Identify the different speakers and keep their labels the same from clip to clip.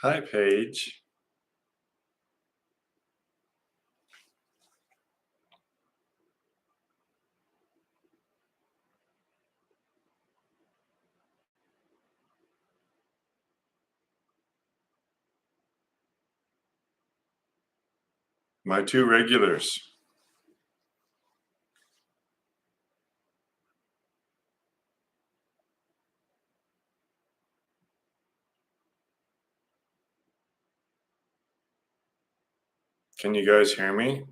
Speaker 1: Hi, Paige. My two regulars. Can you guys hear me?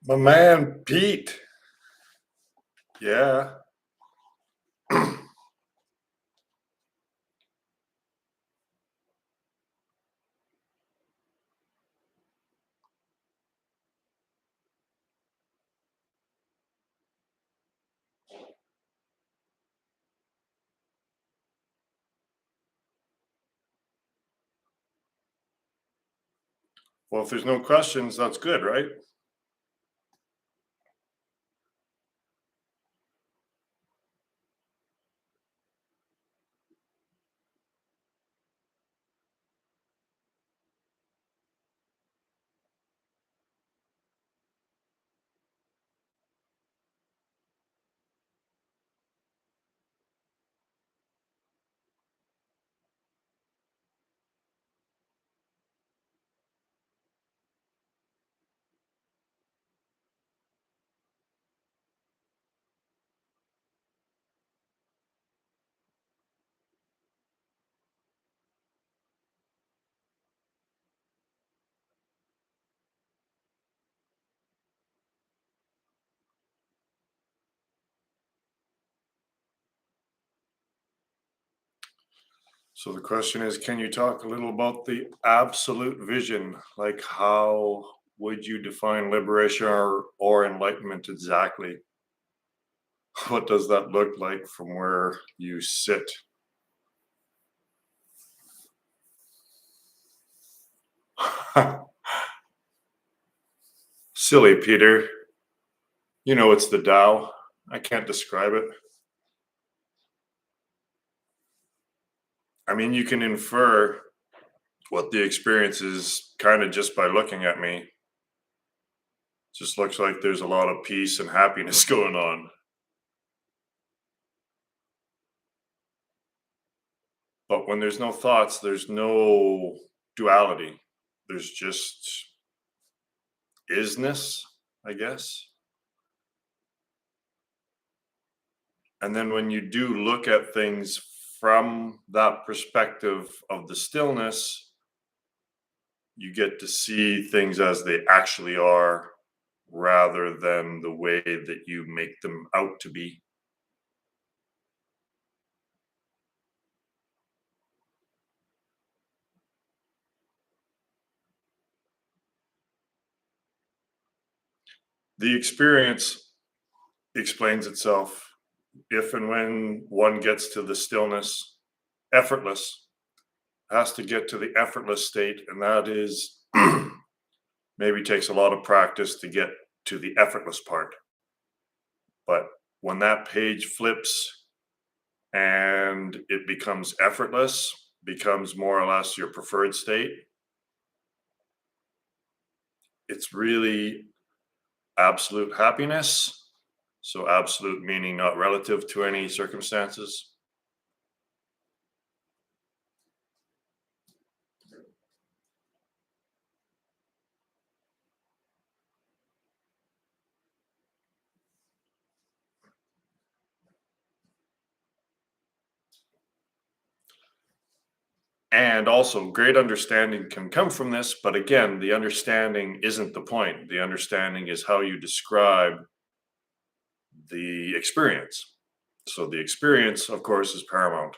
Speaker 1: My man, Pete. Yeah. Well, if there's no questions, that's good, right? So the question is, can you talk a little about the absolute vision? Like, how would you define liberation or enlightenment exactly? What does that look like from where you sit? Silly Peter. You know it's the Tao. I can't describe it. I mean, you can infer what the experience is kind of just by looking at me. Just looks like there's a lot of peace and happiness going on. But when there's no thoughts, there's no duality. There's just isness, I guess. And then when you do look at things from that perspective of the stillness, you get to see things as they actually are rather than the way that you make them out to be. The experience explains itself if and when one gets to the stillness, effortless, has to get to the effortless state, and that is maybe takes a lot of practice to get to the effortless part. But when that page flips and it becomes effortless, becomes more or less your preferred state, it's really absolute happiness. So, absolute meaning not relative to any circumstances. And also, great understanding can come from this. But again, the understanding isn't the point. The understanding is how you describe the experience. So, the experience, of course, is paramount.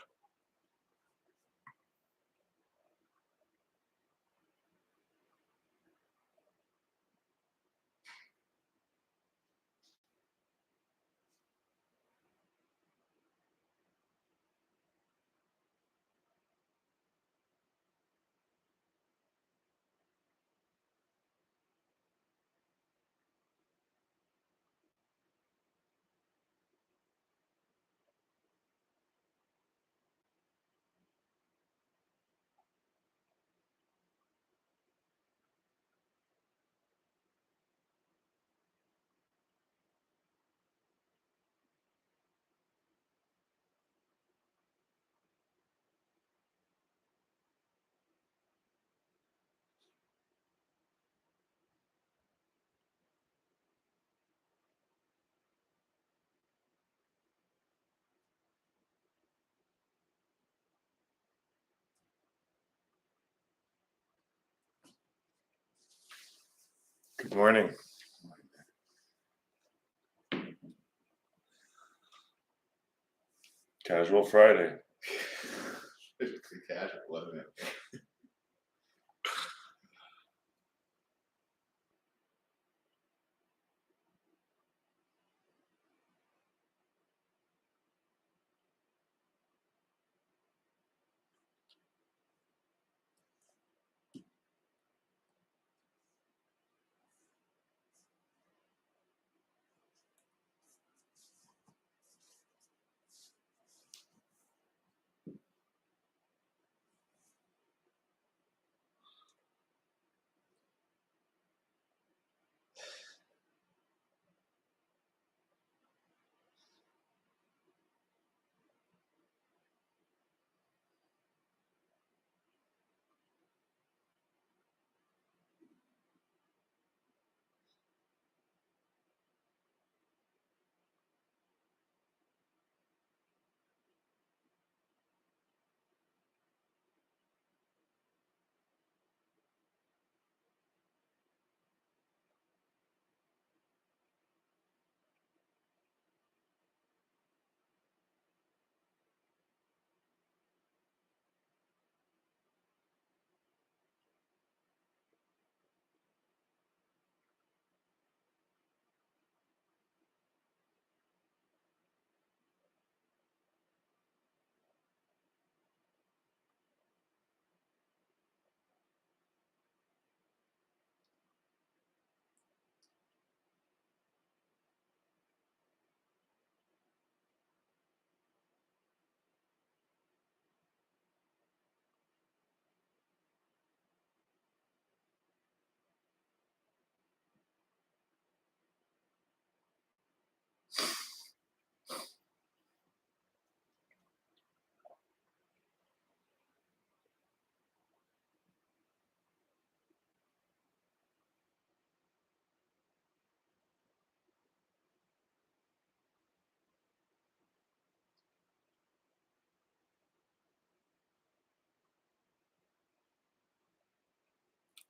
Speaker 1: Good morning. Casual Friday.
Speaker 2: Basically casual, wasn't it?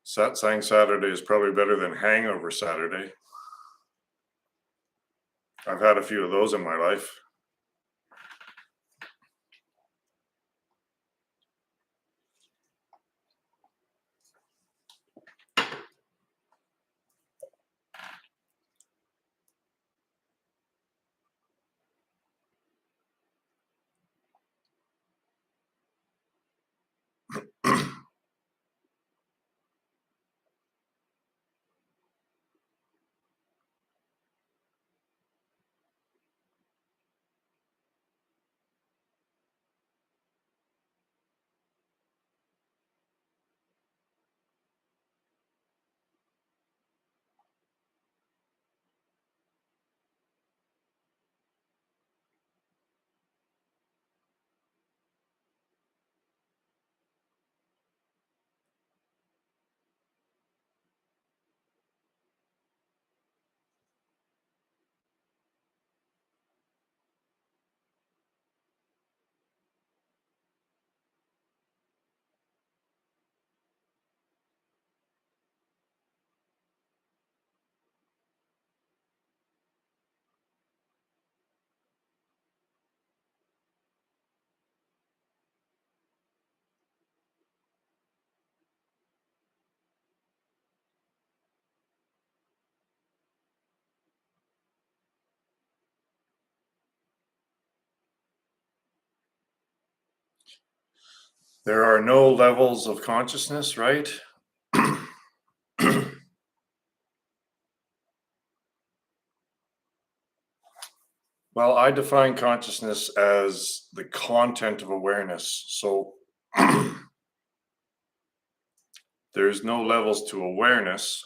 Speaker 1: Satsang Saturday is probably better than Hangover Saturday. I've had a few of those in my life. There are no levels of consciousness, right? Well, I define consciousness as the content of awareness. So there's no levels to awareness.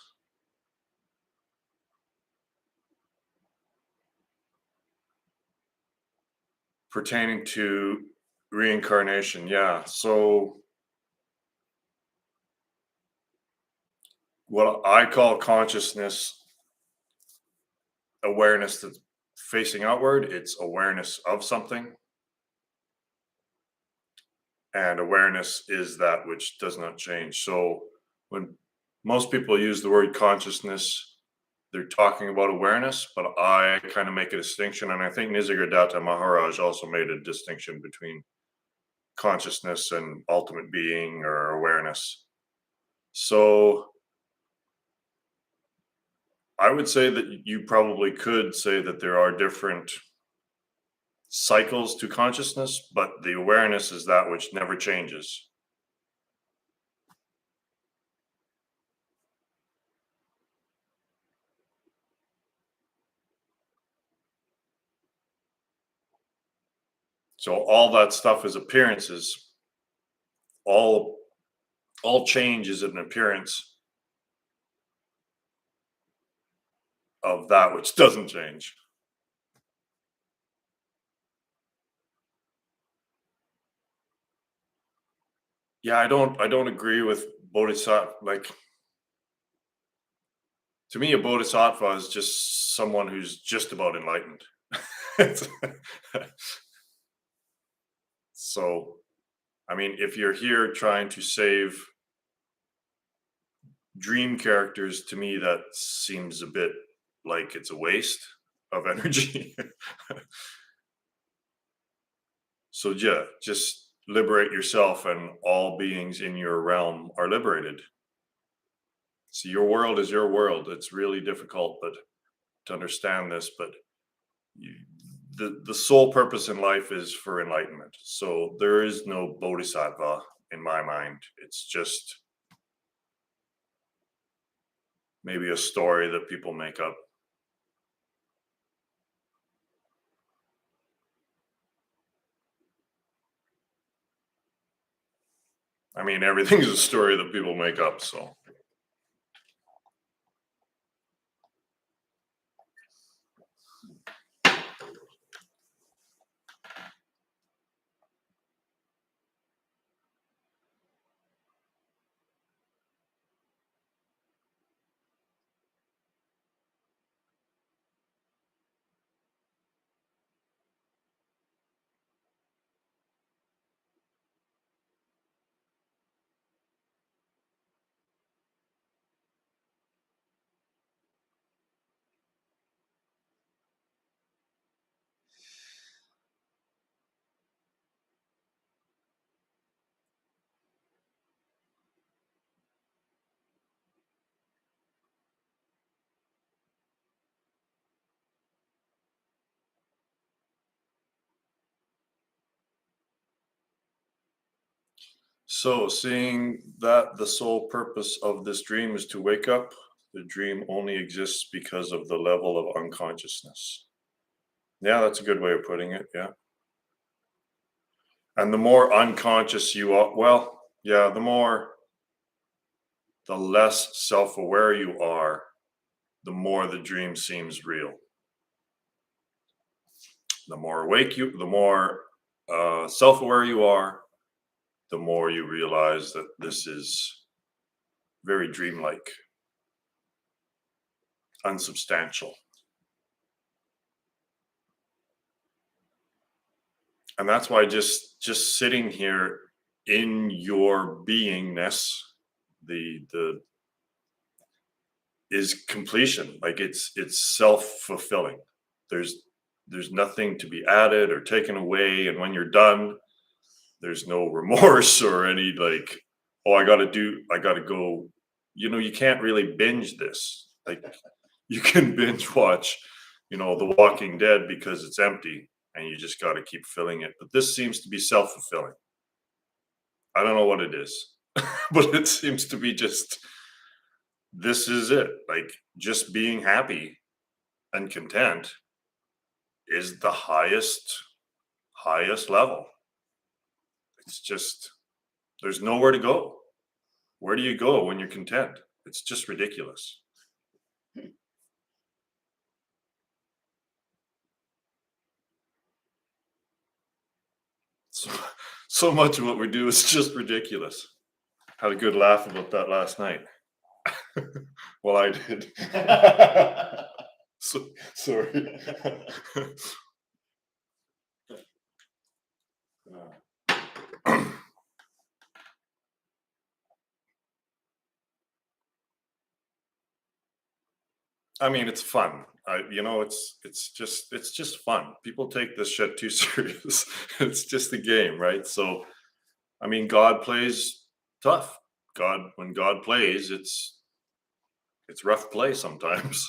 Speaker 1: Pertaining to reincarnation, yeah. So what I call consciousness, awareness that's facing outward, it's awareness of something. And awareness is that which does not change. So when most people use the word consciousness, they're talking about awareness, but I kind of make a distinction, and I think Nisargadatta Maharaj also made a distinction between consciousness and ultimate being or awareness. So I would say that you probably could say that there are different cycles to consciousness, but the awareness is that which never changes. So all that stuff is appearances. All change is an appearance of that which doesn't change. Yeah, I don't agree with bodhisattva. Like, to me, a bodhisattva is just someone who's just about enlightened. So, I mean, if you're here trying to save dream characters, to me, that seems a bit like it's a waste of energy. So, yeah, just liberate yourself, and all beings in your realm are liberated. So, your world is your world. It's really difficult, but to understand this, but you, the sole purpose in life is for enlightenment. So there is no bodhisattva in my mind. It's just maybe a story that people make up. I mean, everything's a story that people make up. So seeing that the sole purpose of this dream is to wake up, the dream only exists because of the level of unconsciousness. Yeah, that's a good way of putting it. Yeah. And the more unconscious you are, well, yeah, the less self-aware you are, the more the dream seems real. The more awake you, the more self-aware you are, the more you realize that this is very dreamlike, unsubstantial. And that's why just sitting here in your beingness, the is completion. Like, it's self-fulfilling. There's nothing to be added or taken away, and when you're done, there's no remorse or any like, oh, I gotta go. You can't really binge this. Like, you can binge watch, The Walking Dead because it's empty and you just gotta keep filling it. But this seems to be self-fulfilling. I don't know what it is, but it seems to be just, this is it. Like, just being happy and content is the highest level. It's just, there's nowhere to go. Where do you go when you're content? It's just ridiculous. So, so much of what we do is just ridiculous. Had a good laugh about that last night. Well, I did. Sorry. I mean, it's fun. It's just fun. People take this shit too serious. It's just a game, right? So, I mean, God plays tough. When God plays, it's rough play sometimes.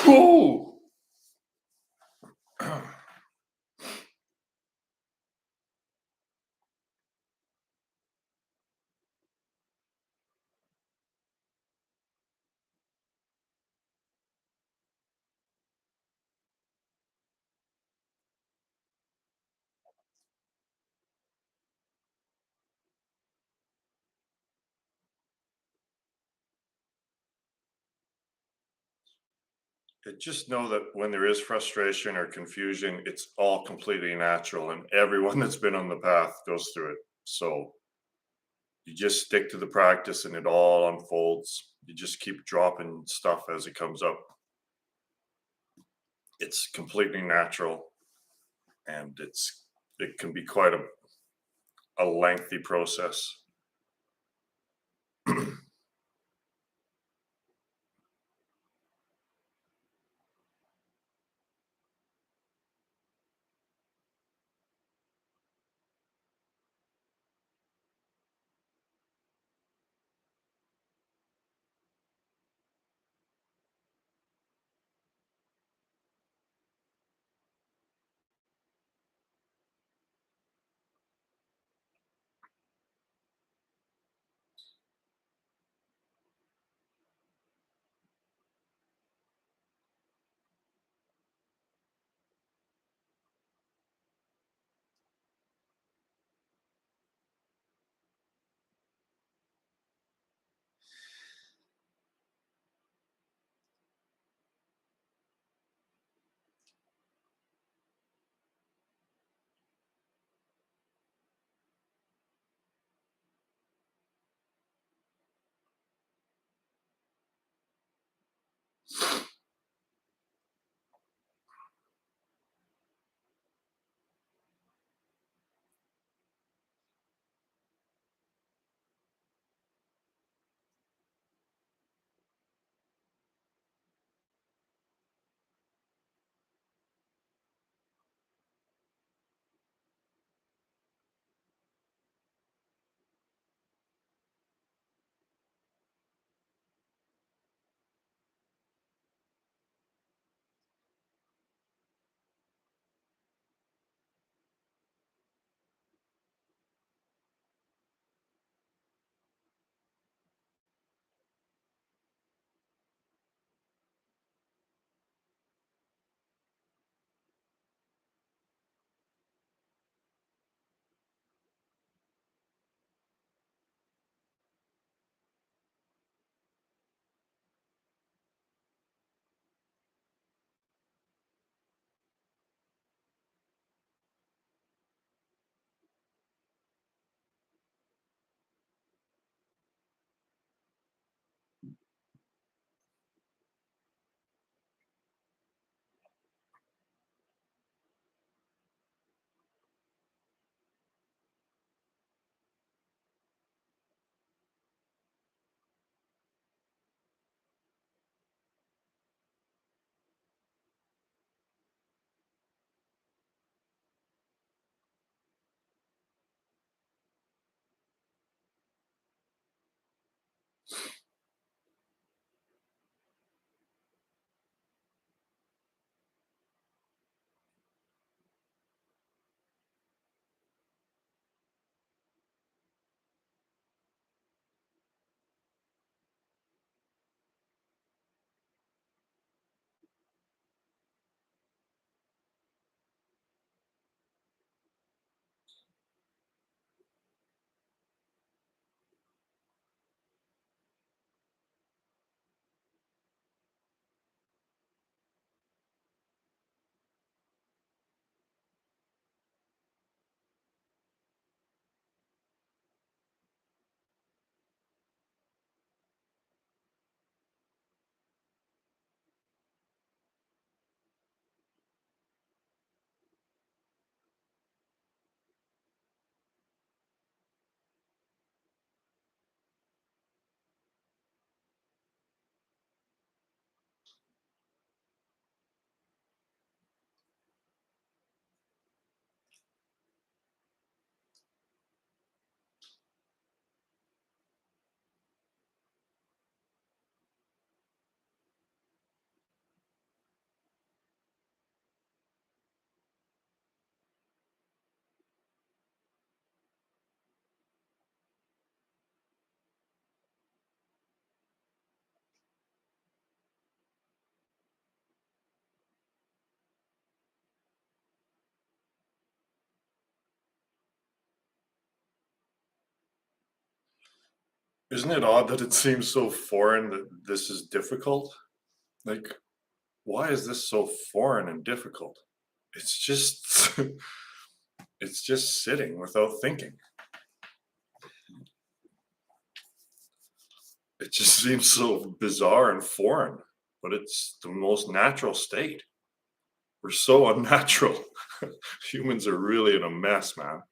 Speaker 1: Ooh. Just know that when there is frustration or confusion, it's all completely natural, and everyone that's been on the path goes through it. So you just stick to the practice, and it all unfolds. You just keep dropping stuff as it comes up. It's completely natural, and it can be quite a lengthy process. Isn't it odd that it seems so foreign that this is difficult? Like, why is this so foreign and difficult? It's just it's just sitting without thinking. It just seems so bizarre and foreign, but it's the most natural state. We're so unnatural. Humans are really in a mess, man.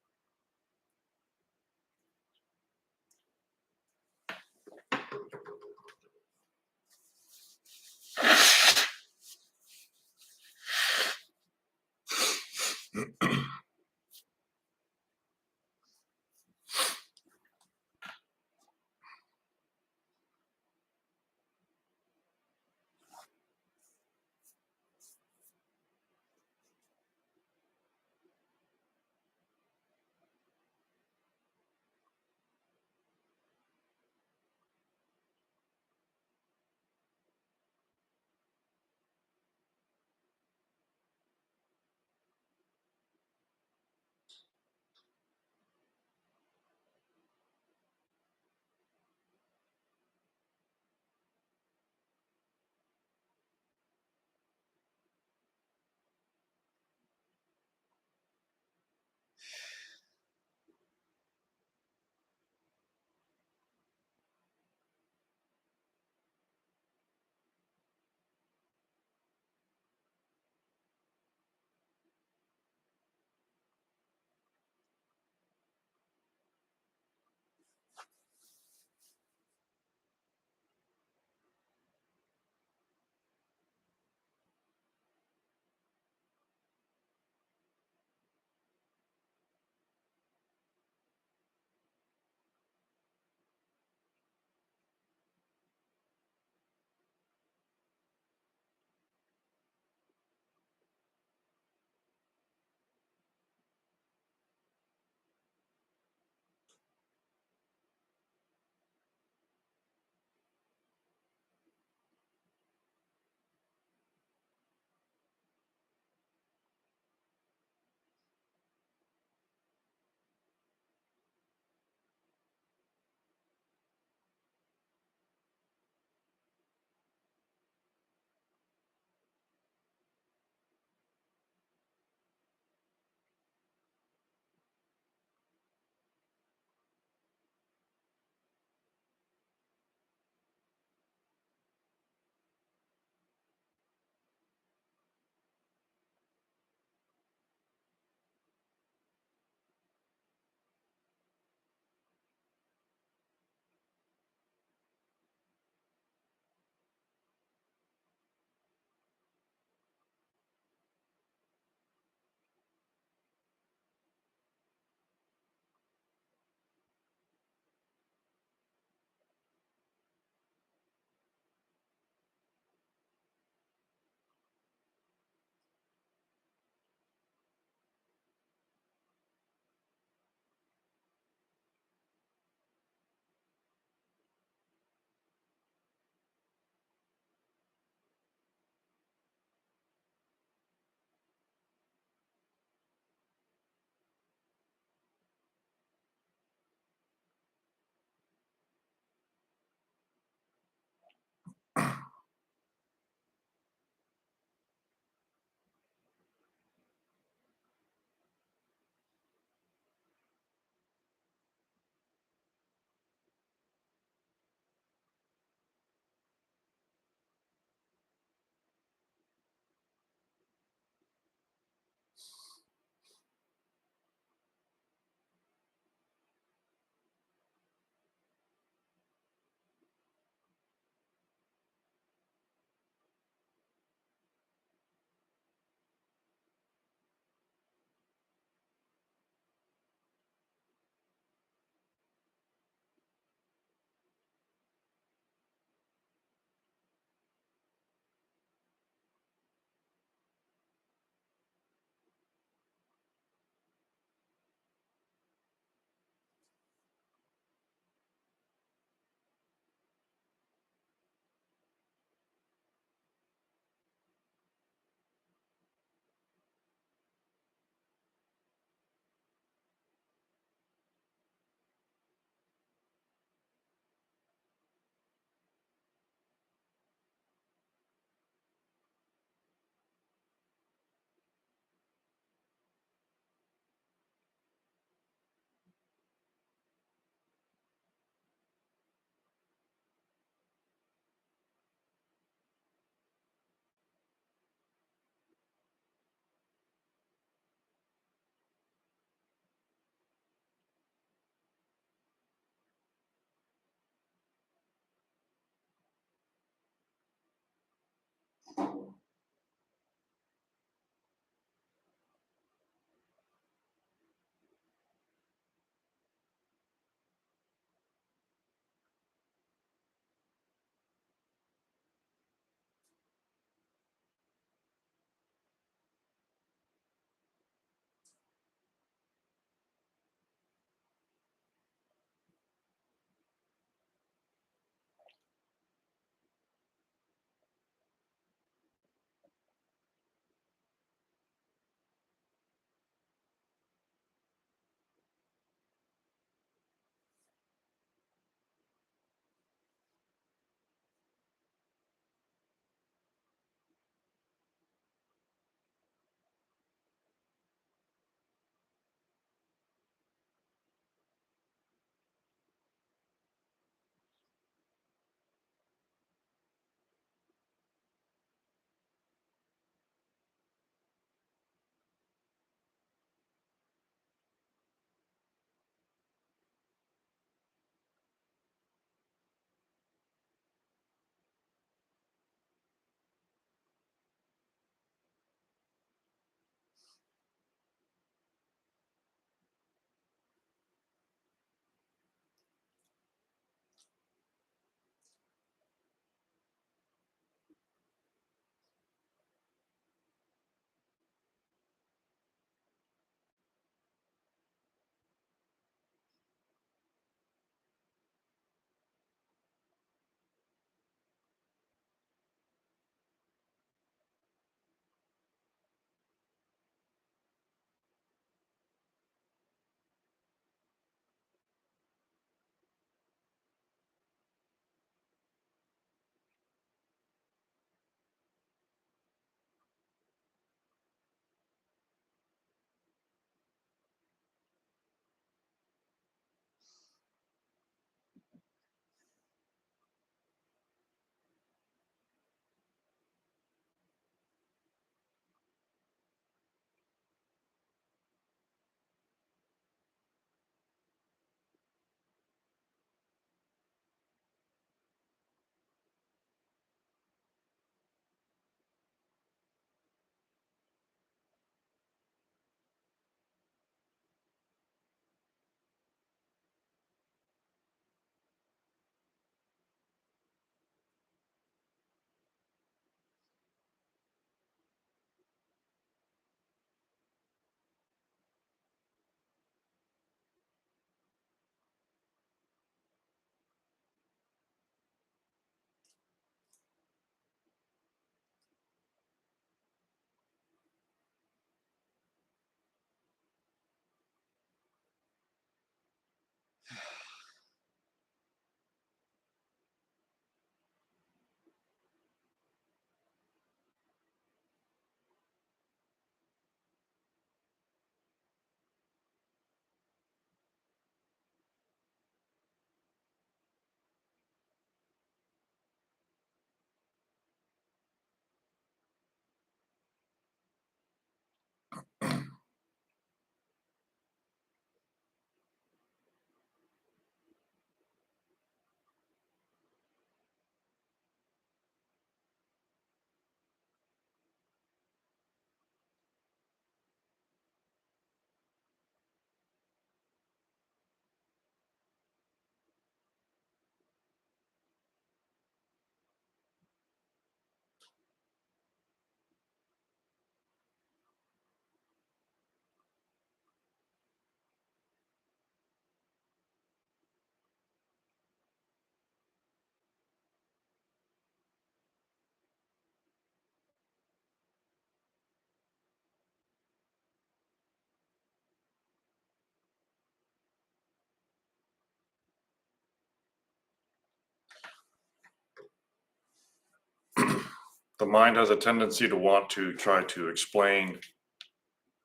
Speaker 1: the mind has a tendency to want to try to explain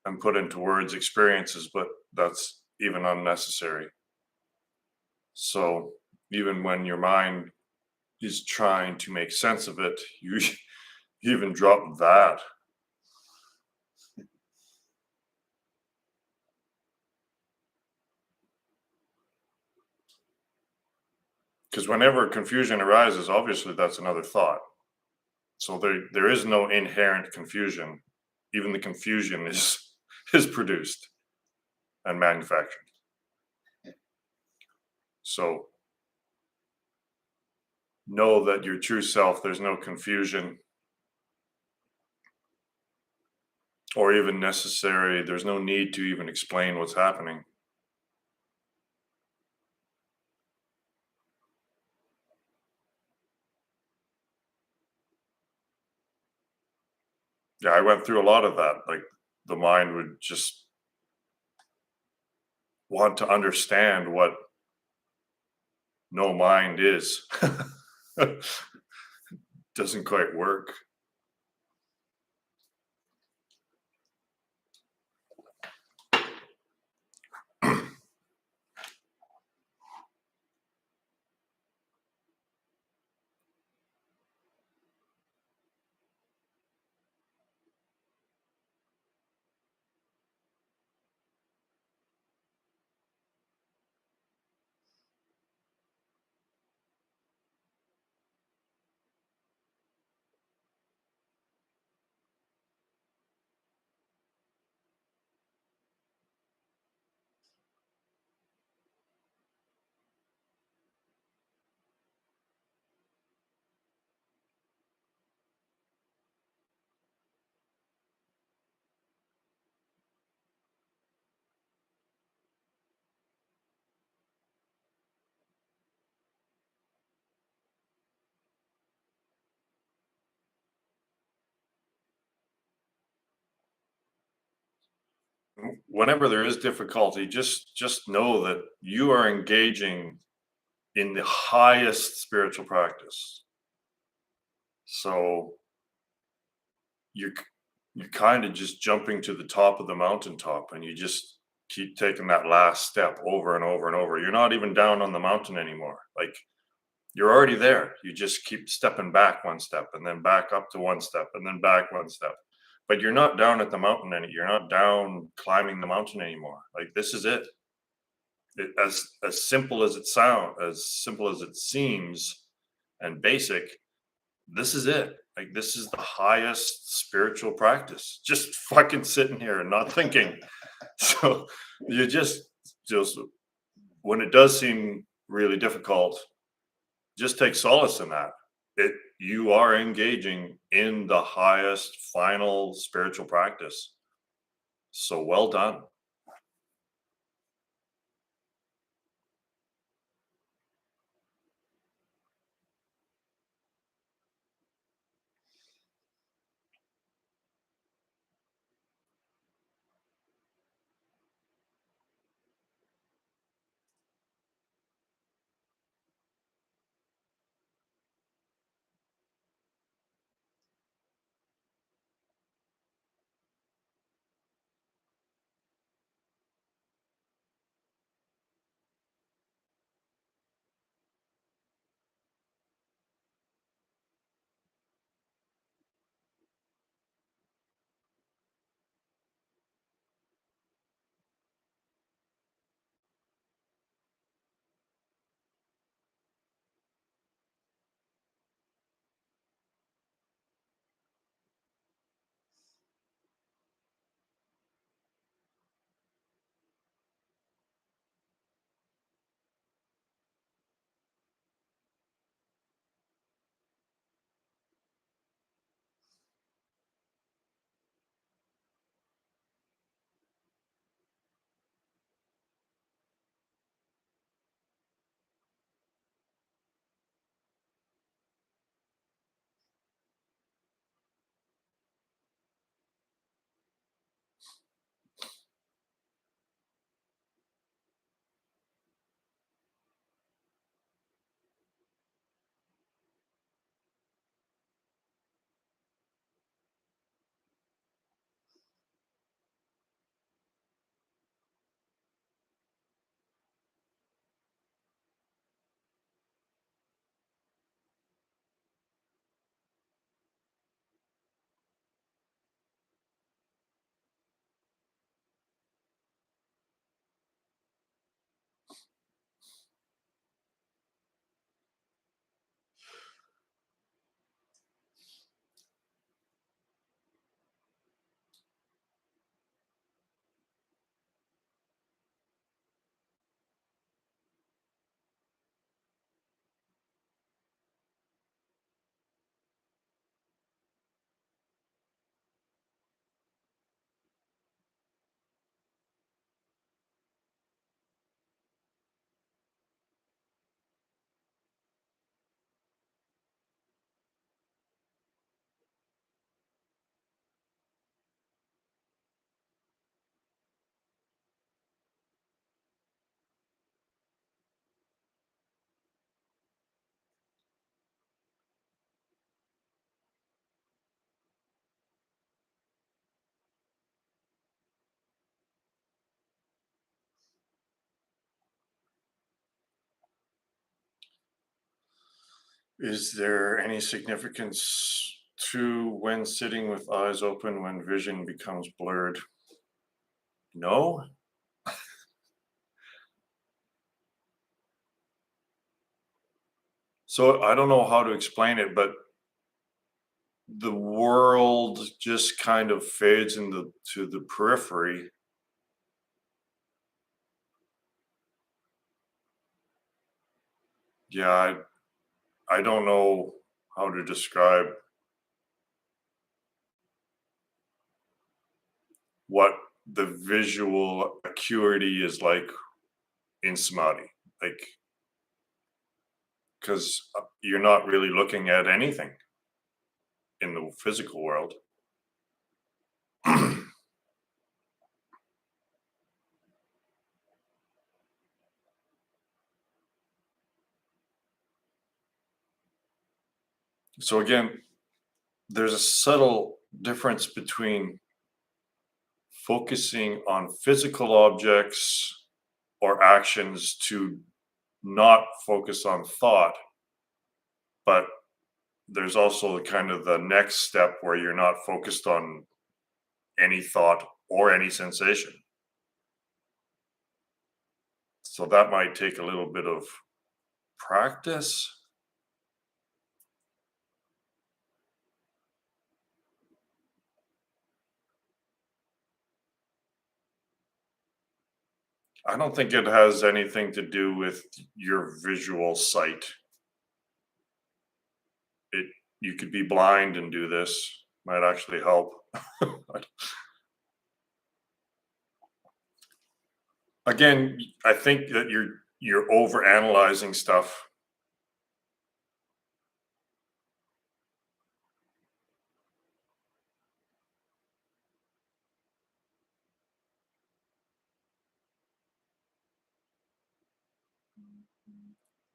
Speaker 1: and put into words experiences, but that's even unnecessary. So even when your mind is trying to make sense of it, you even drop that. Because whenever confusion arises, obviously that's another thought. So there is no inherent confusion. Even the confusion is is produced and manufactured. So know that your true self, there's no confusion or even necessary. There's no need to even explain what's happening. Yeah, I went through a lot of that. Like the mind would just want to understand what no mind is. Doesn't quite work. Whenever there is difficulty, just know that you are engaging in the highest spiritual practice. So you're you're kind of just jumping to the top of the mountaintop, and you just keep taking that last step over and over and over. You're not even down on the mountain anymore. Like you're already there. You just keep stepping back one step and then back up to one step and then back one step. But you're not down at the mountain any. You're not down climbing the mountain anymore. Like this is it. As simple as it sounds, as simple as it seems, and basic. This is it. Like this is the highest spiritual practice. Just fucking sitting here and not thinking. So you just when it does seem really difficult, just take solace in that. It you are engaging in the highest final spiritual practice. So well done. Is there any significance to when sitting with eyes open when vision becomes blurred? No. So I don't know how to explain it, but the world just kind of fades into the periphery. Yeah, I don't know how to describe what the visual acuity is like in samadhi. Like, because you're not really looking at anything in the physical world. So again, there's a subtle difference between focusing on physical objects or actions to not focus on thought, but there's also kind of the next step where you're not focused on any thought or any sensation. So that might take a little bit of practice. I don't think it has anything to do with your visual sight. It You could be blind and do this, might actually help. Again, I think that you're over analyzing stuff.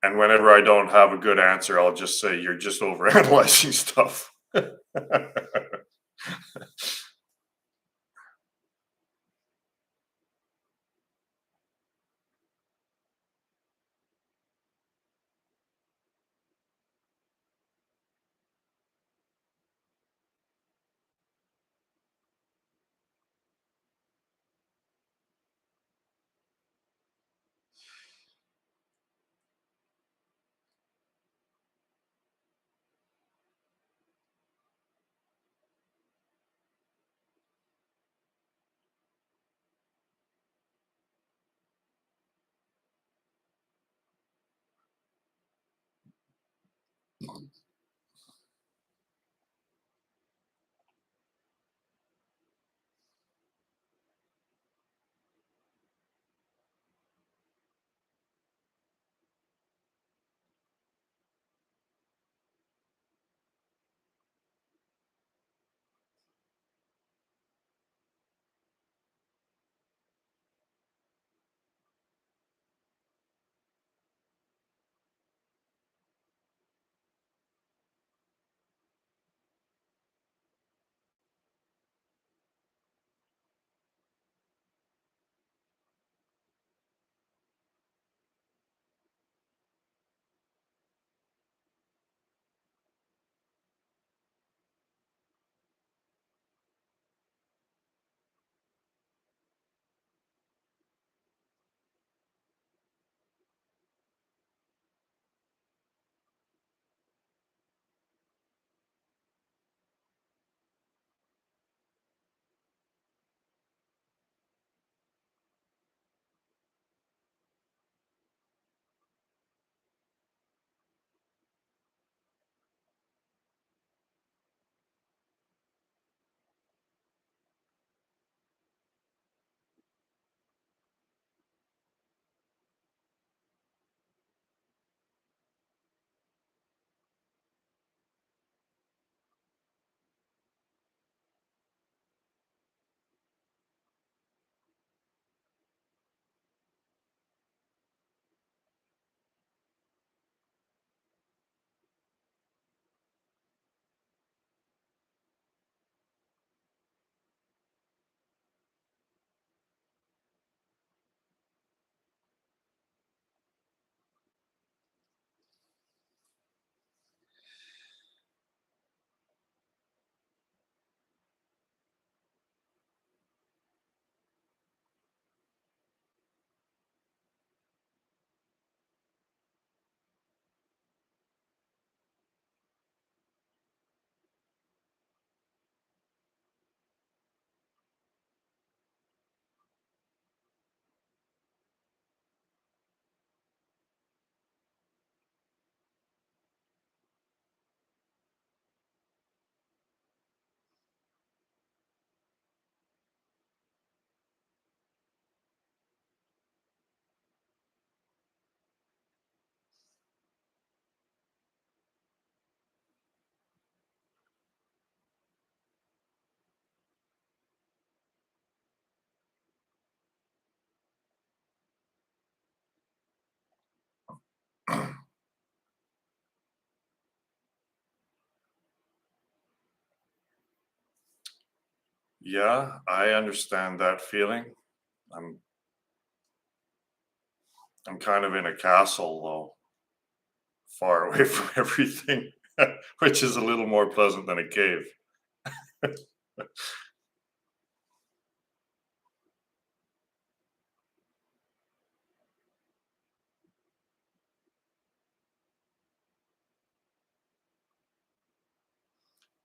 Speaker 1: And whenever I don't have a good answer, I'll just say you're just over analyzing stuff. Yeah, I understand that feeling. I'm I'm kind of in a castle though, far away from everything, which is a little more pleasant than a cave.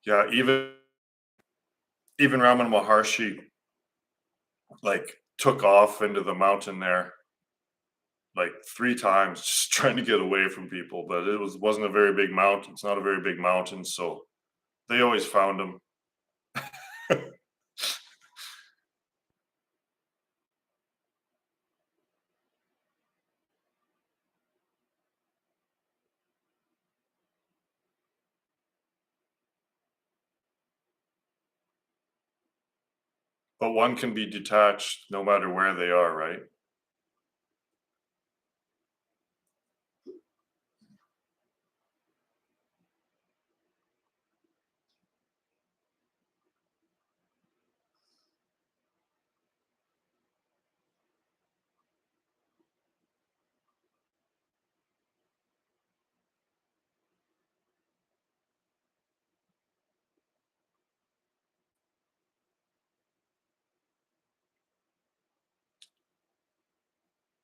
Speaker 1: Yeah, even Ramana Maharshi like took off into the mountain there like 3 times just trying to get away from people, but wasn't a very big mountain. It's not a very big mountain, so they always found him. But one can be detached no matter where they are, right?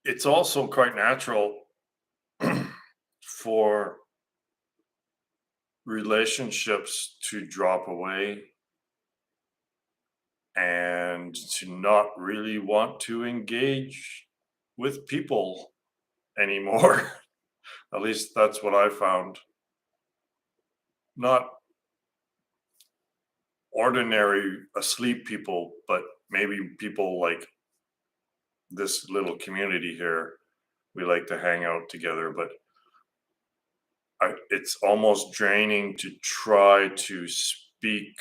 Speaker 1: It's also quite natural for relationships to drop away and to not really want to engage with people anymore. At least that's what I found. Not ordinary asleep people, but maybe people like this little community here. We like to hang out together, but it's almost draining to try to speak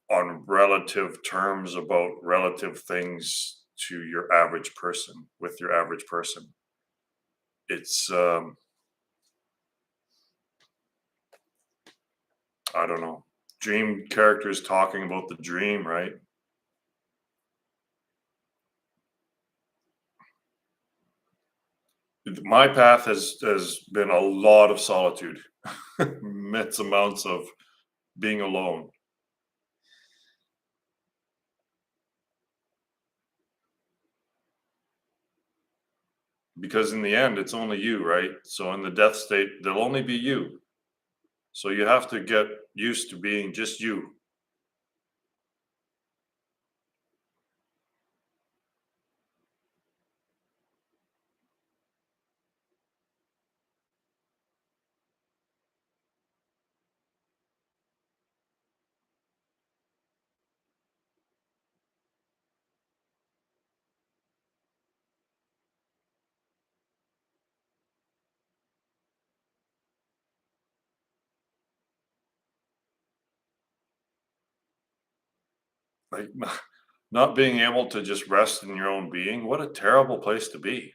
Speaker 1: on relative terms about relative things to your average person with your average person. It's I don't know. Dream characters talking about the dream, right? My path has been a lot of solitude, immense amounts of being alone. Because in the end, it's only you, right? So in the death state, there'll only be you. So you have to get used to being just you. Like not being able to just rest in your own being. What a terrible place to be.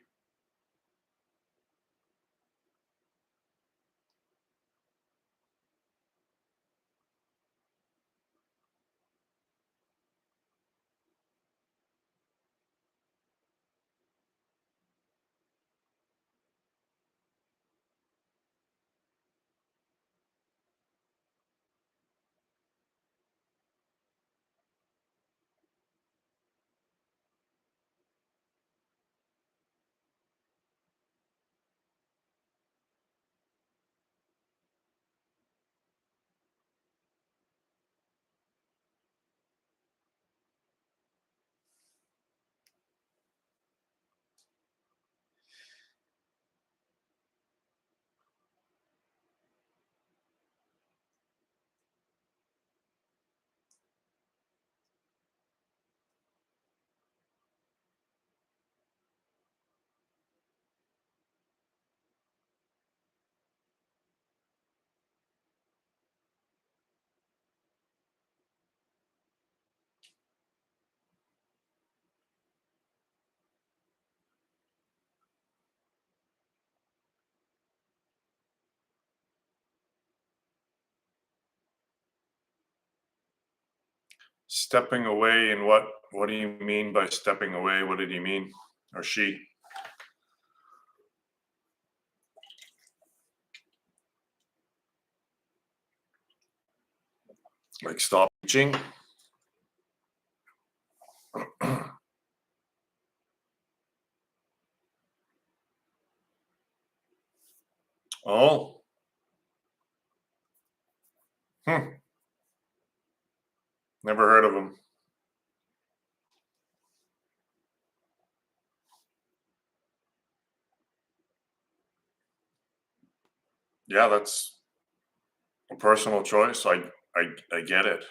Speaker 1: Stepping away in what? What do you mean by stepping away? What did he mean? Or she? Like stop teaching? Oh. Never heard of him. Yeah, that's a personal choice. I get it.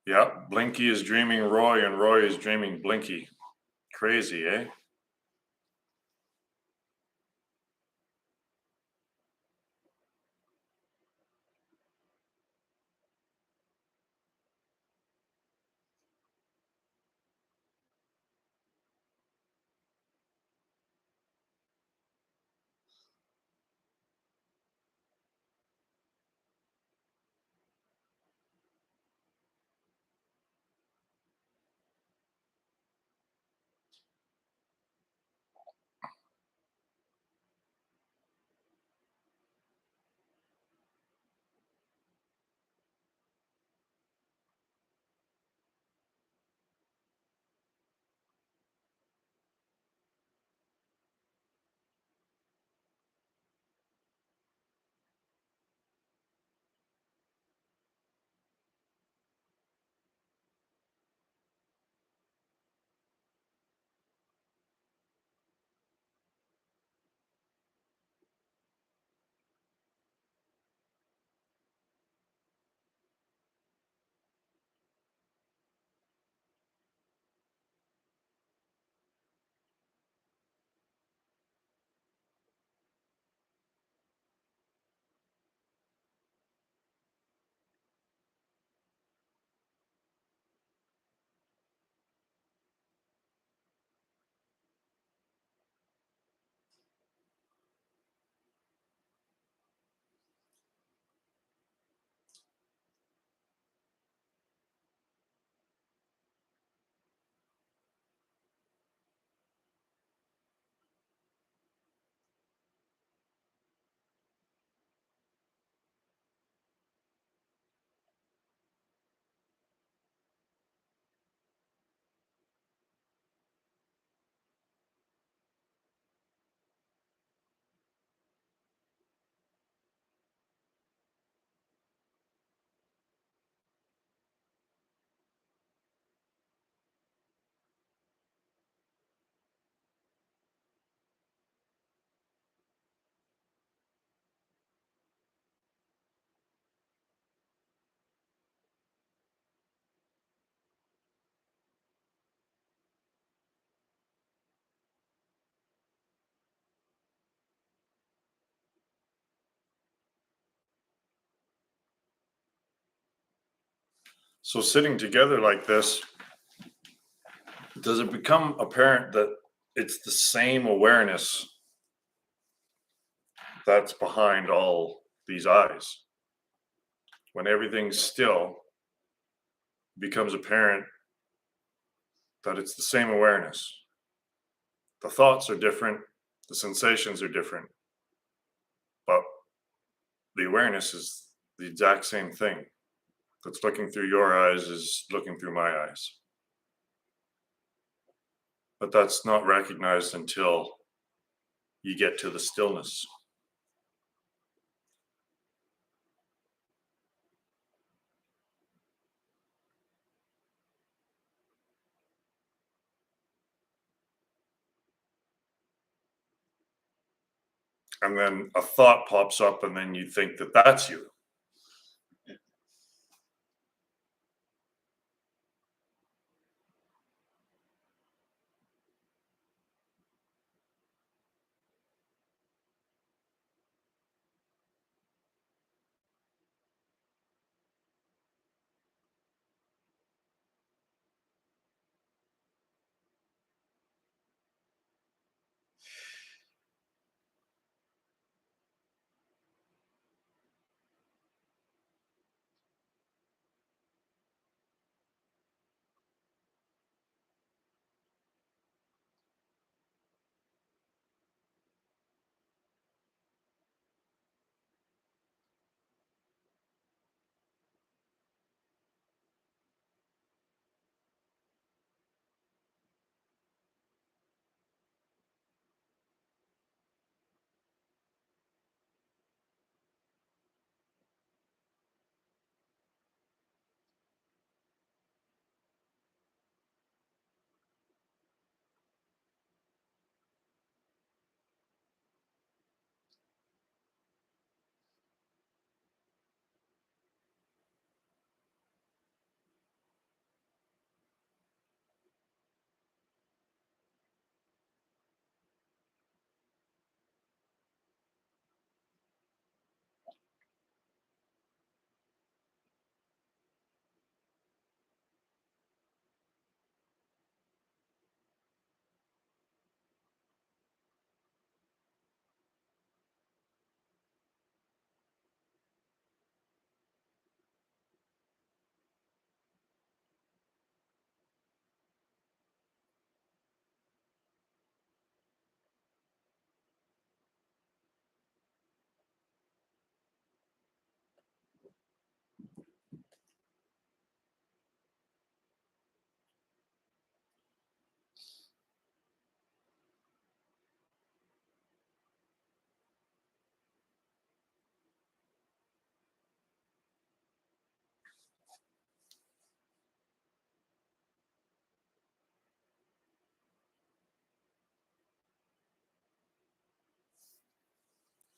Speaker 1: Yeah, Blinky is dreaming Roy and Roy is dreaming Blinky. Crazy, eh? So sitting together like this, does it become apparent that it's the same awareness that's behind all these eyes? When everything's still, it becomes apparent that it's the same awareness. The thoughts are different, the sensations are different, but the awareness is the exact same thing. That's looking through your eyes is looking through my eyes. But that's not recognized until you get to the stillness. And then a thought pops up, and then you think that that's you.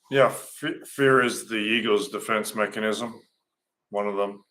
Speaker 1: Yeah, fear is the ego's defense mechanism, one of them.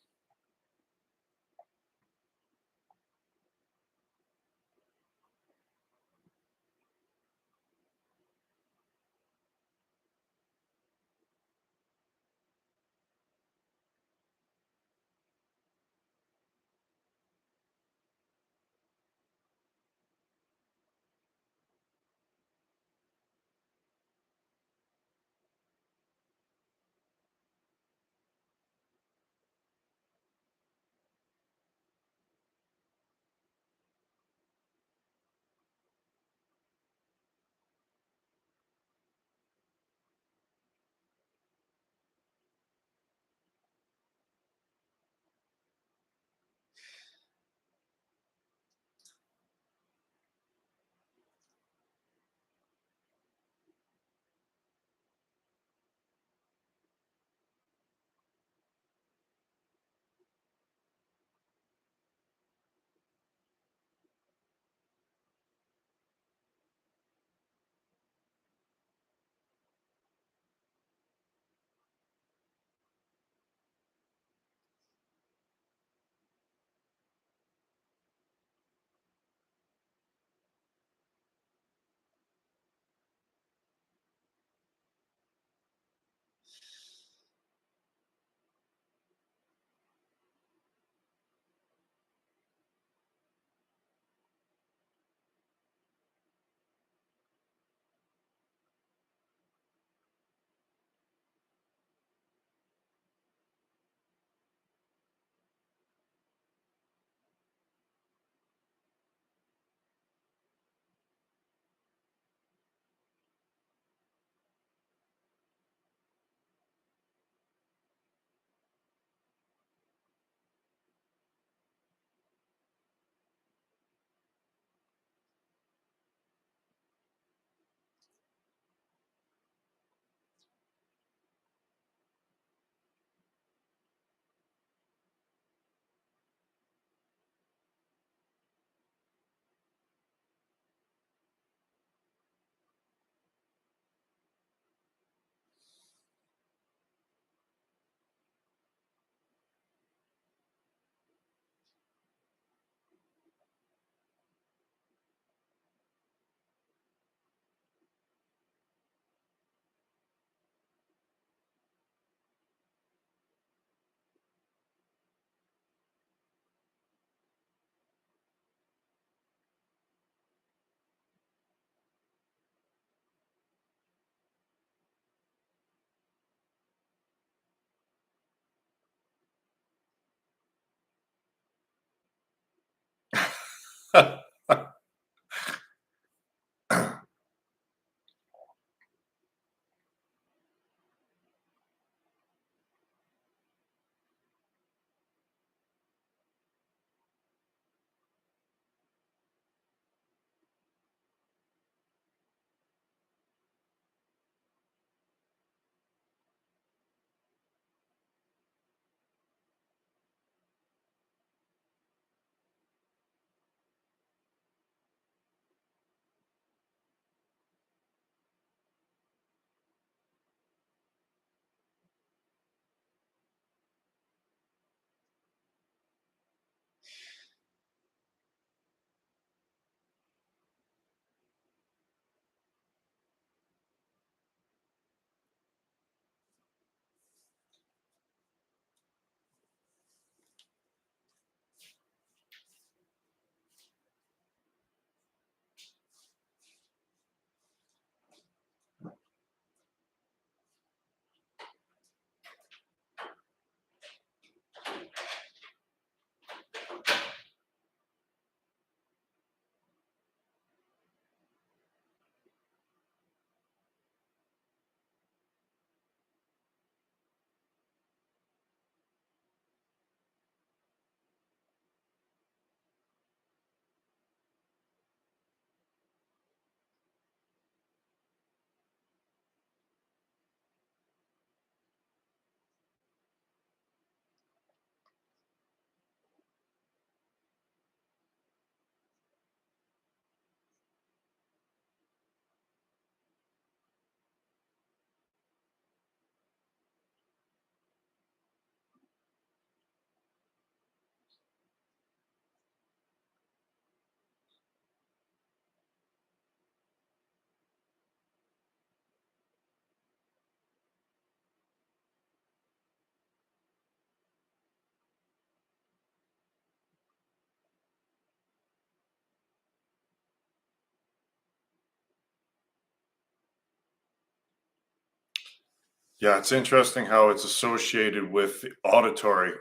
Speaker 1: Yeah, it's interesting how it's associated with the auditory.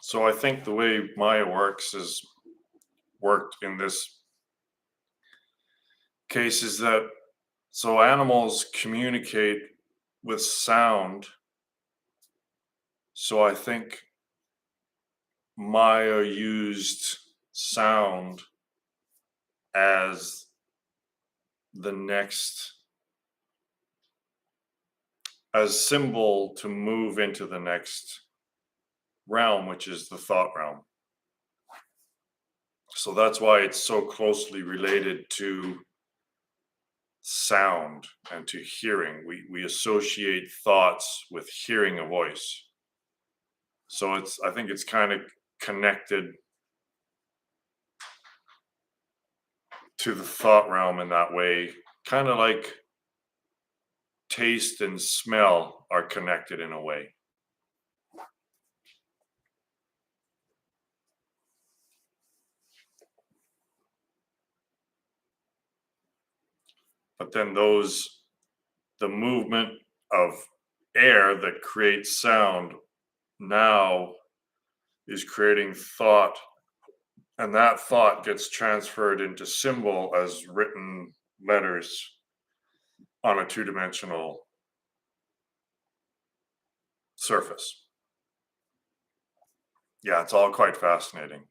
Speaker 1: So I think the way Maya works is worked in this case is that so animals communicate with sound. So I think Maya used sound as the next as symbol to move into the next realm, which is the thought realm. So that's why it's so closely related to sound and to hearing. We associate thoughts with hearing a voice. So I think it's kind of connected to the thought realm in that way, kind of like taste and smell are connected in a way. But then the movement of air that creates sound now is creating thought, and that thought gets transferred into symbol as written letters on a two-dimensional surface. Yeah, it's all quite fascinating.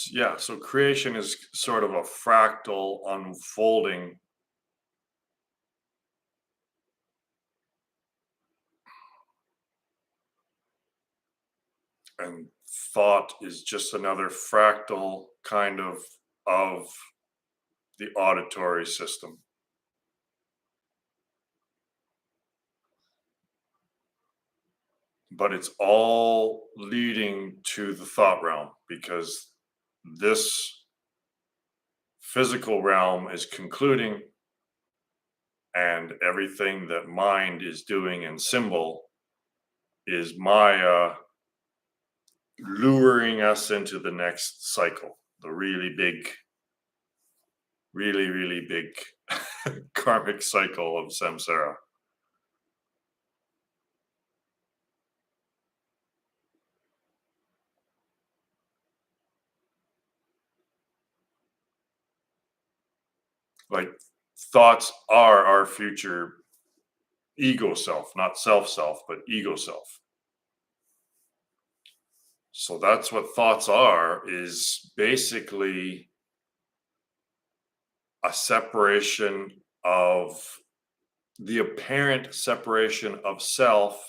Speaker 1: Yeah, so creation is sort of a fractal unfolding, and thought is just another fractal kind of the auditory system. But it's all leading to the thought realm because this physical realm is concluding, and everything that mind is doing in symbol is Maya luring us into the next cycle, the really big karmic cycle of samsara. Like thoughts are our future ego self, not self, but ego self. So that's what thoughts are, is basically a separation of the apparent separation of self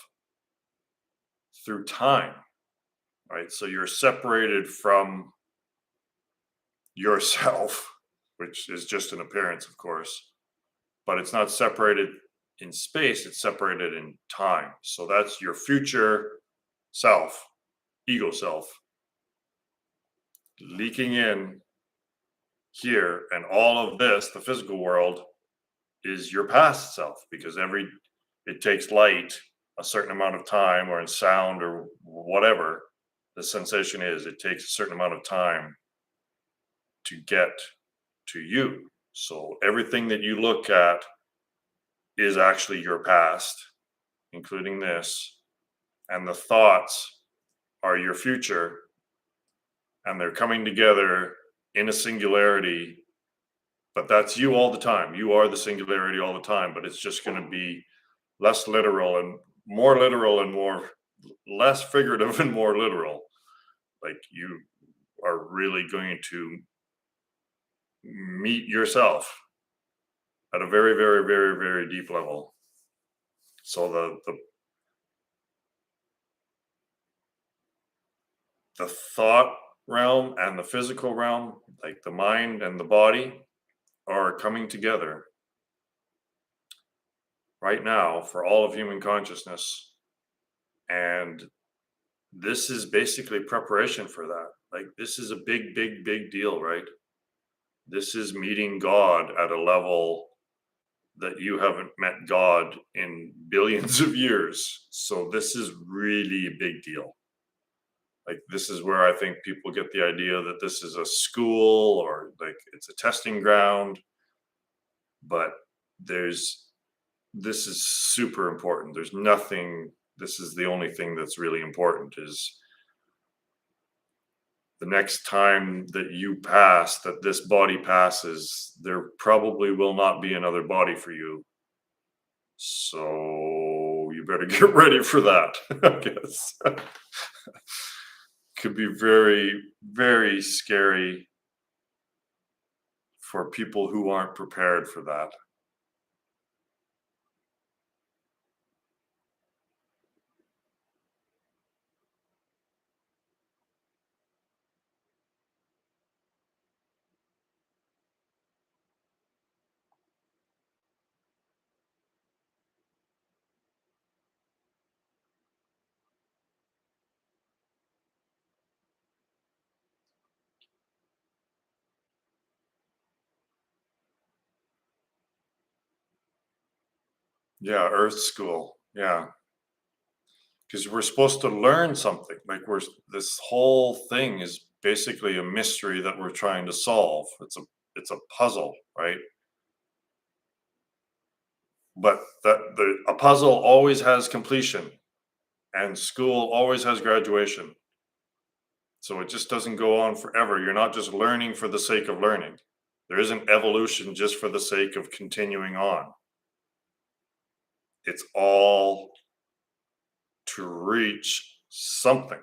Speaker 1: through time, right? So you're separated from yourself, which is just an appearance, of course, but it's not separated in space, it's separated in time. So that's your future self, ego self, leaking in here. And all of this, the physical world, is your past self because it takes light a certain amount of time, or in sound or whatever the sensation is, it takes a certain amount of time to get to you. So everything that you look at is actually your past, including this, and the thoughts are your future, and they're coming together in a singularity. But that's you all the time. You are the singularity all the time, but it's just going to be less literal and more less figurative and more literal. Like you are really going to meet yourself at a very deep level. So the thought realm and the physical realm, like the mind and the body, are coming together right now for all of human consciousness. And this is basically preparation for that. Like, this is a big, big, big deal, right? This is meeting God at a level that you haven't met God in billions of years. So this is really a big deal. Like, this is where I think people get the idea that this is a school or like it's a testing ground. But this is super important. There's nothing, this is the only thing that's really important, is the next time that you pass, that this body passes, there probably will not be another body for you. So you better get ready for that, I guess. Could be very, very scary for people who aren't prepared for that. Yeah, Earth School. Yeah. Because we're supposed to learn something. Like, this whole thing is basically a mystery that we're trying to solve. It's a puzzle, right? But a puzzle always has completion, and school always has graduation. So it just doesn't go on forever. You're not just learning for the sake of learning. There isn't evolution just for the sake of continuing on. It's all to reach something.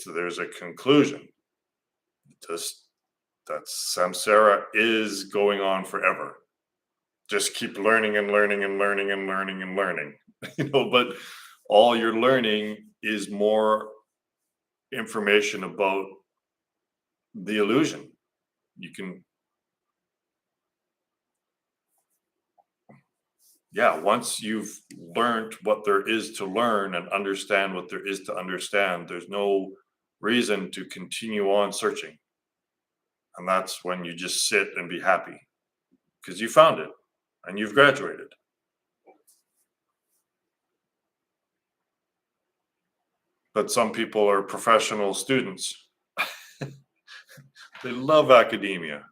Speaker 1: There's a conclusion. Just that samsara is going on forever. Just keep learning and learning and learning and learning and learning. But all you're learning is more information about the illusion. You can, yeah, once you've learned what there is to learn and understand what there is to understand, there's no reason to continue on searching. And that's when you just sit and be happy because you found it and you've graduated. But some people are professional students. They love academia.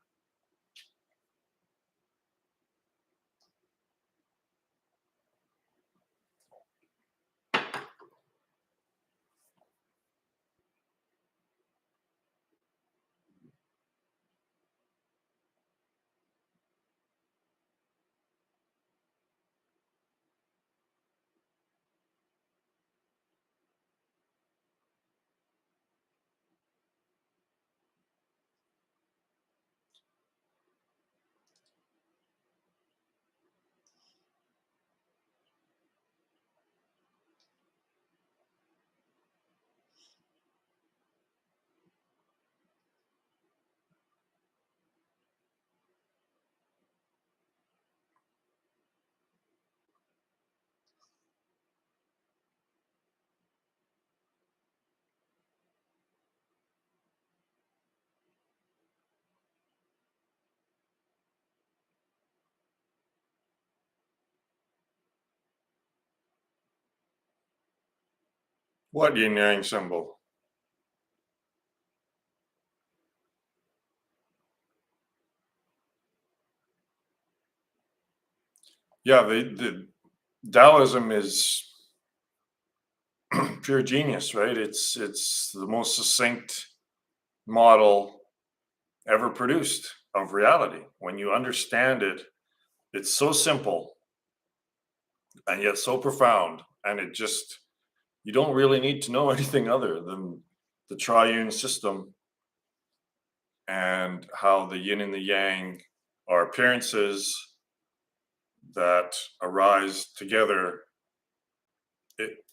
Speaker 1: What yin yang symbol? Yeah, the Taoism is pure genius, right? It's the most succinct model ever produced of reality. When you understand it, it's so simple and yet so profound, and you don't really need to know anything other than the triune system and how the yin and the yang are appearances that arise together. It,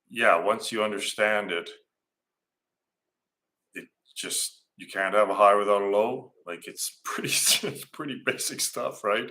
Speaker 1: yeah, once you understand it, it just, you can't have a high without a low. Like it's pretty it's pretty basic stuff, right?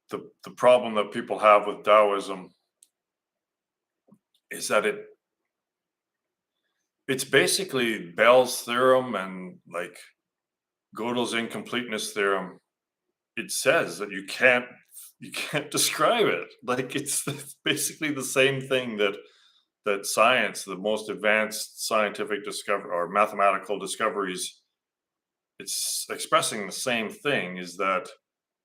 Speaker 1: The problem that people have with Taoism is that it's basically Bell's theorem and like Gödel's incompleteness theorem. It says that you can't describe it. Like it's basically the same thing that science, the most advanced scientific discovery or mathematical discoveries, it's expressing the same thing. Is that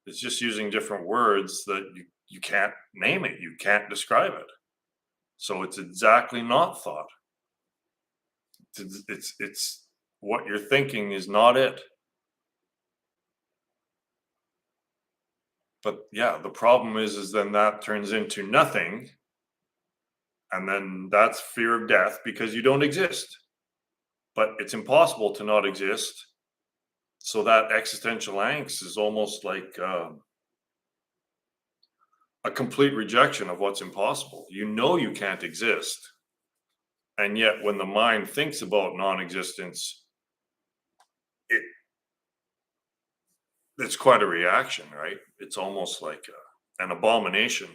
Speaker 1: it's just using different words that you can't name it, you can't describe it. So it's exactly not thought. It's what you're thinking is not it. But yeah, the problem is then that turns into nothing, and then that's fear of death because you don't exist. But it's impossible to not exist. So that existential angst is almost like a complete rejection of what's impossible. You know you can't exist, and yet when the mind thinks about non-existence, it it's quite a reaction, right? It's almost like an abomination,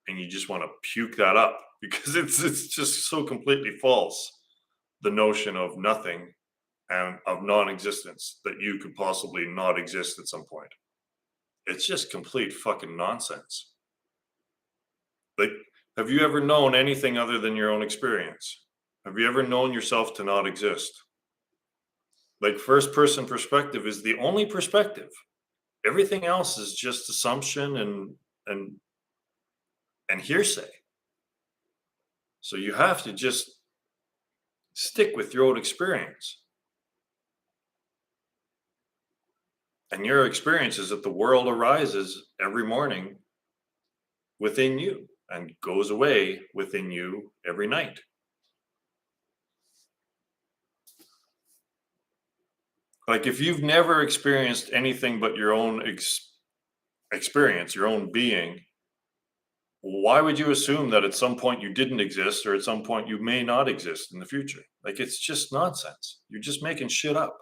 Speaker 1: and you just want to puke that up because it's just so completely false. The notion of nothing and of non-existence, that you could possibly not exist at some point. It's just complete fucking nonsense. Like, have you ever known anything other than your own experience? Have you ever known yourself to not exist? Like, first person perspective is the only perspective. Everything else is just assumption and and hearsay. So you have to just stick with your own experience. And your experience is that the world arises every morning within you and goes away within you every night. Like if you've never experienced anything but your own experience, your own being, why would you assume that at some point you didn't exist or at some point you may not exist in the future? Like it's just nonsense. You're just making shit up.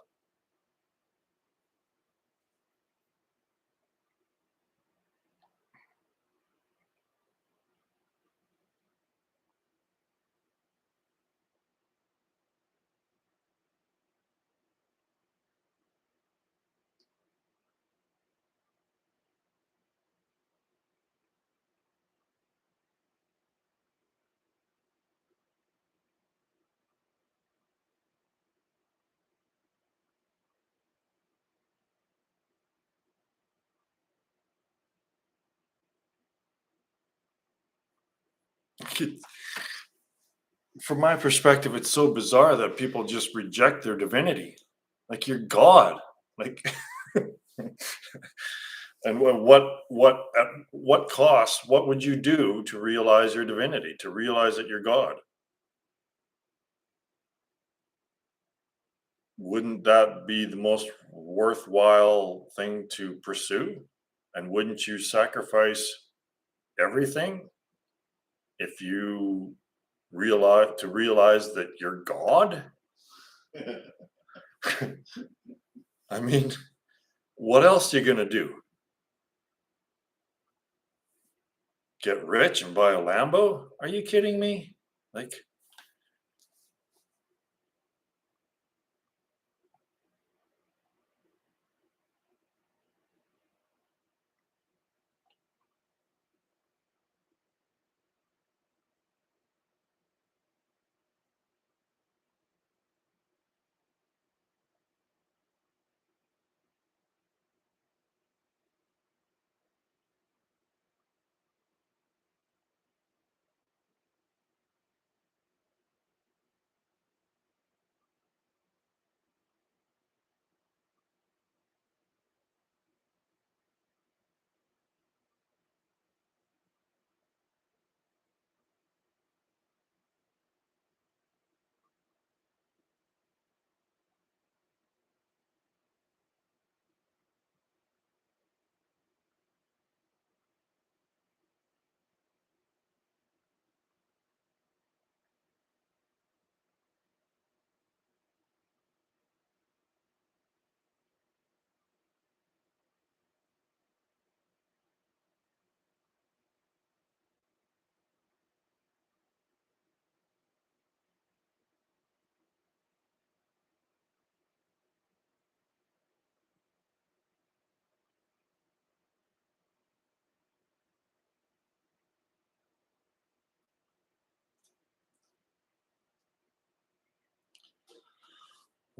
Speaker 1: From my perspective, it's so bizarre that people just reject their divinity. Like you're God. Like and at what cost, what would you do to realize your divinity, to realize that you're God? Wouldn't that be the most worthwhile thing to pursue? And wouldn't you sacrifice everything if you realize that you're God? I mean, what else are you gonna do? Get rich and buy a Lambo? Are you kidding me? Like,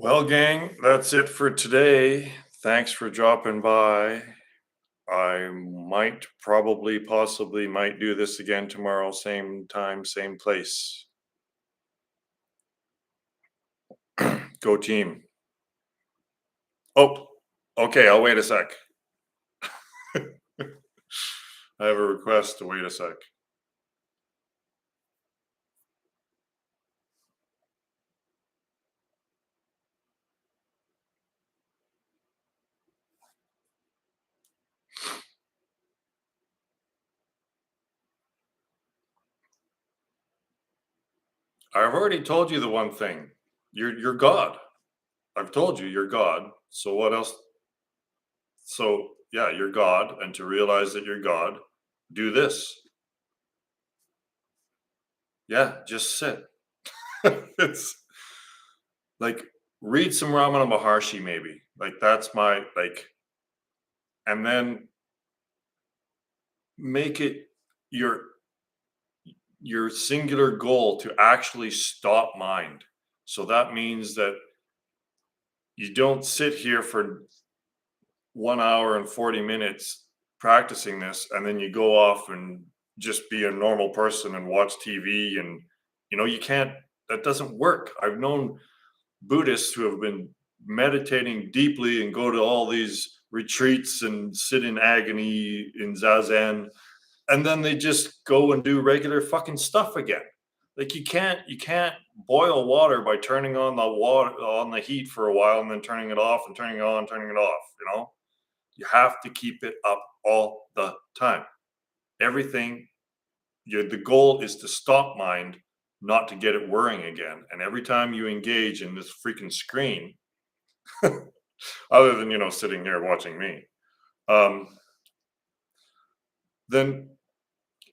Speaker 1: Well, gang, that's it for today. Thanks for dropping by. I might, probably, possibly might do this again tomorrow, same time, same place. Go team. Oh, okay, I'll wait a sec. I have a request to wait a sec. I've already told you the one thing. You're God. I've told you you're God. So what else? So yeah, you're God, and to realize that you're God, do this. Yeah, just sit. It's like read some Ramana Maharshi, maybe. Like that's my like, and then make it your your singular goal to actually stop mind. So that means that you don't sit here for 1 hour and 40 minutes practicing this and then you go off and just be a normal person and watch TV. And you can't, that doesn't work. I've known Buddhists who have been meditating deeply and go to all these retreats and sit in agony in zazen, and then they just go and do regular fucking stuff again. Like you can't boil water by turning on the water on the heat for a while and then turning it off and turning it on, turning it off. You have to keep it up all the time. Everything, the goal is to stop mind, not to get it whirring again. And every time you engage in this freaking screen, other than sitting here watching me, um, then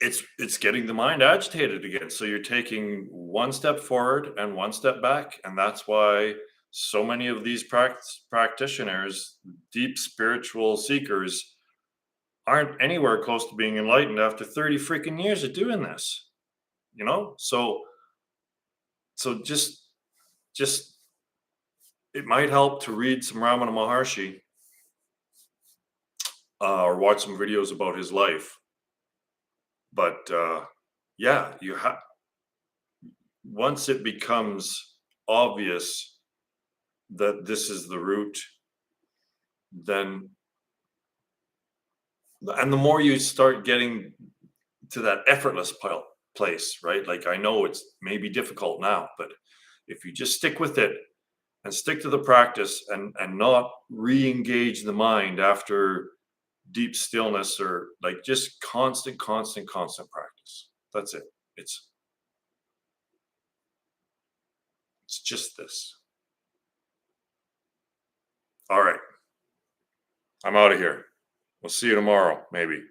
Speaker 1: it's getting the mind agitated again. So you're taking one step forward and one step back, and that's why so many of these practitioners, deep spiritual seekers, aren't anywhere close to being enlightened after 30 freaking years of doing this. So just it might help to read some Ramana Maharshi, or watch some videos about his life. But yeah, you have, once it becomes obvious that this is the route, then, and the more you start getting to that effortless place, right? Like I know it's maybe difficult now, but if you just stick with it and stick to the practice and not re-engage the mind after deep stillness, or like just constant practice. That's it. It's just this. All right. I'm out of here. We'll see you tomorrow, maybe.